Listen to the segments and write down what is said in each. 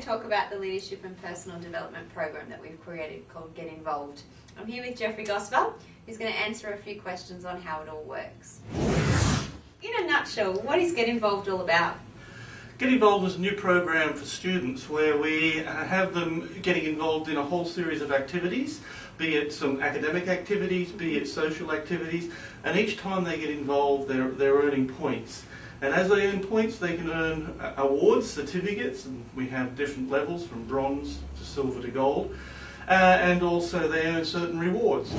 talk about the Leadership and Personal Development program that we've created called Get Involved. I'm here with Jeffrey Gosper, who's going to answer a few questions on how it all works. In a nutshell, what is Get Involved all about? Get Involved is a new program for students where we have them getting involved in a whole series of activities, be it some academic activities, be it social activities, and each time they get involved they're earning points. And as they earn points they can earn awards, certificates, and we have different levels from bronze to silver to gold, and also they earn certain rewards.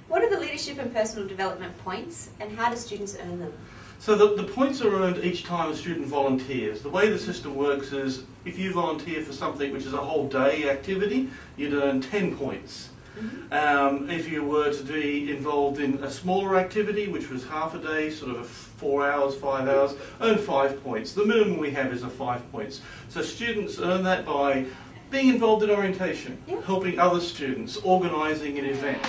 What are the Leadership and Personal Development points and how do students earn them? So the points are earned each time a student volunteers. The way the system works is if you volunteer for something which is a whole day activity, you'd earn 10 points. Mm-hmm. If you were to be involved in a smaller activity, which was half a day, sort of 4 hours, 5 hours, earn 5 points. The minimum we have is 5 points. So students earn that by being involved in orientation, helping other students, organising an event.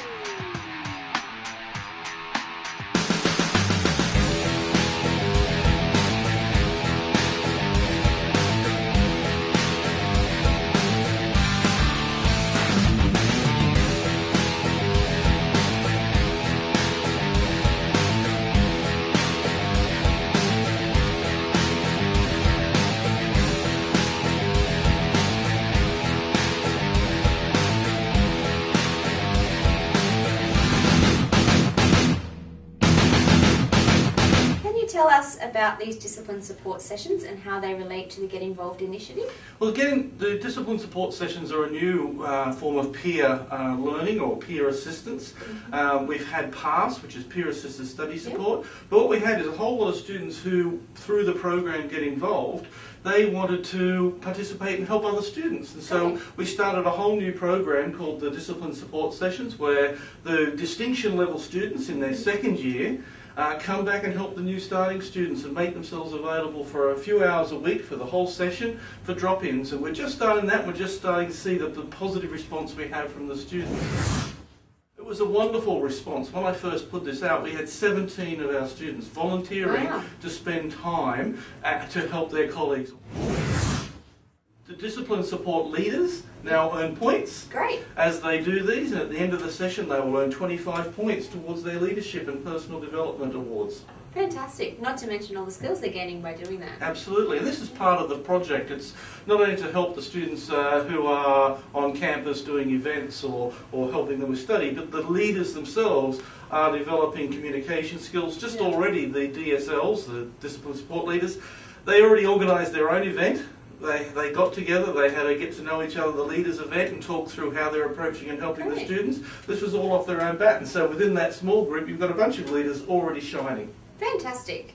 Tell us about these discipline support sessions and how they relate to the Get Involved initiative. Well, again, the discipline support sessions are a new form of peer learning or peer assistance. Mm-hmm. We've had PASS, which is Peer Assisted Study Support, but what we had is a whole lot of students who, through the program Get Involved, they wanted to participate and help other students. And so we started a whole new program called the Discipline Support Sessions, where the distinction level students in their second year come back and help the new starting students and make themselves available for a few hours a week for the whole session for drop-ins. And we're just starting that, we're just starting to see the positive response we have from the students. It was a wonderful response. When I first put this out, we had 17 of our students volunteering to spend time to help their colleagues. The discipline support leaders now earn points as they do these, and at the end of the session they will earn 25 points towards their leadership and personal development awards. Fantastic, not to mention all the skills they're gaining by doing that. Absolutely, and this is part of the project. It's not only to help the students who are on campus doing events or helping them with study, but the leaders themselves are developing communication skills. Just already the DSLs, the discipline support leaders, they already organised their own event. They got together, they had a get to know each other, the leaders event, and talk through how they're approaching and helping the students. This was all off their own bat, and so within that small group you've got a bunch of leaders already shining. Fantastic.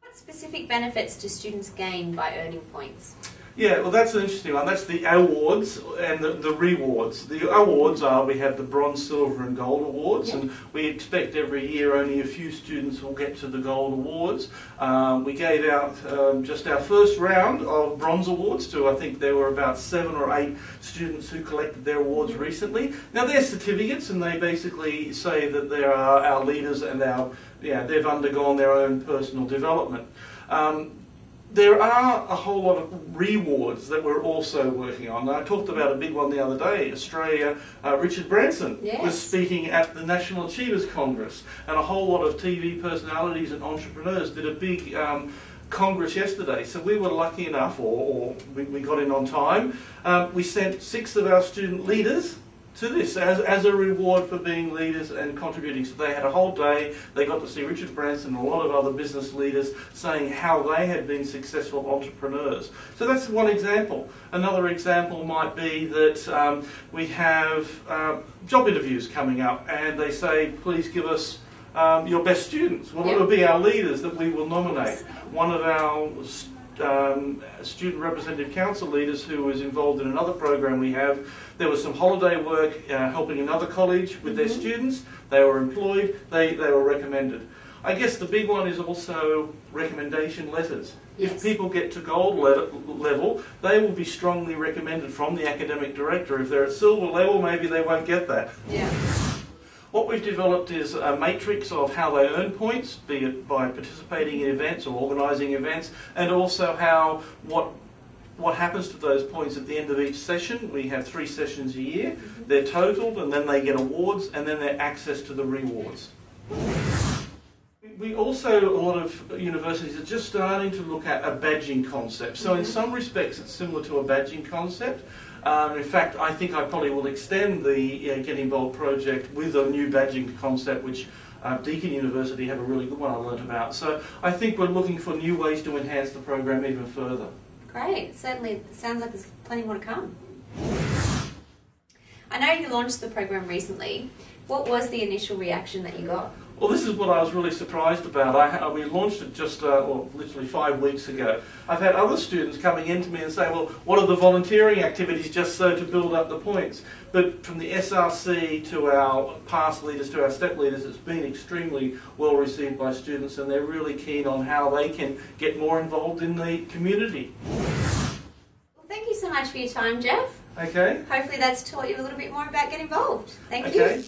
What specific benefits do students gain by earning points? Yeah, well that's an interesting one. That's the awards and the rewards. The awards are, we have the bronze, silver and gold awards, and we expect every year only a few students will get to the gold awards. We gave out just our first round of bronze awards to, I think there were about 7 or 8 students who collected their awards recently. Now they're certificates and they basically say that they are our leaders and they've undergone their own personal development. There are a whole lot of rewards that we're also working on. I talked about a big one the other day. Australia, Richard Branson was speaking at the National Achievers Congress, and a whole lot of TV personalities and entrepreneurs did a big Congress yesterday. So we were lucky enough, or we got in on time. We sent 6 of our student leaders to this as a reward for being leaders and contributing. So they had a whole day, they got to see Richard Branson and a lot of other business leaders saying how they had been successful entrepreneurs. So that's one example. Another example might be that we have job interviews coming up and they say, please give us your best students. Well, it will be our leaders that we will nominate. One of our student representative council leaders who was involved in another program we have, there was some holiday work helping another college with their students. They were employed, they were recommended. I guess the big one is also recommendation letters. If people get to gold level, they will be strongly recommended from the academic director. If they're at silver level, maybe they won't get that. What we've developed is a matrix of how they earn points, be it by participating in events or organising events, and also what what happens to those points at the end of each session. We have 3 sessions a year. They're totaled, and then they get awards, and then they're access to the rewards. We also, a lot of universities are just starting to look at a badging concept. So in some respects it's similar to a badging concept. In fact, I think I probably will extend the Get Involved project with a new badging concept, which Deakin University have a really good one I learnt about. So I think we're looking for new ways to enhance the program even further. Great, certainly sounds like there's plenty more to come. I know you launched the program recently. What was the initial reaction that you got? Well, this is what I was really surprised about. We launched it just literally 5 weeks ago. I've had other students coming in to me and say, well, what are the volunteering activities just so to build up the points? But from the SRC to our past leaders to our step leaders, it's been extremely well received by students, and they're really keen on how they can get more involved in the community. Well, thank you so much for your time, Jeff. Okay. Hopefully that's taught you a little bit more about Get Involved. Thank you. Okay.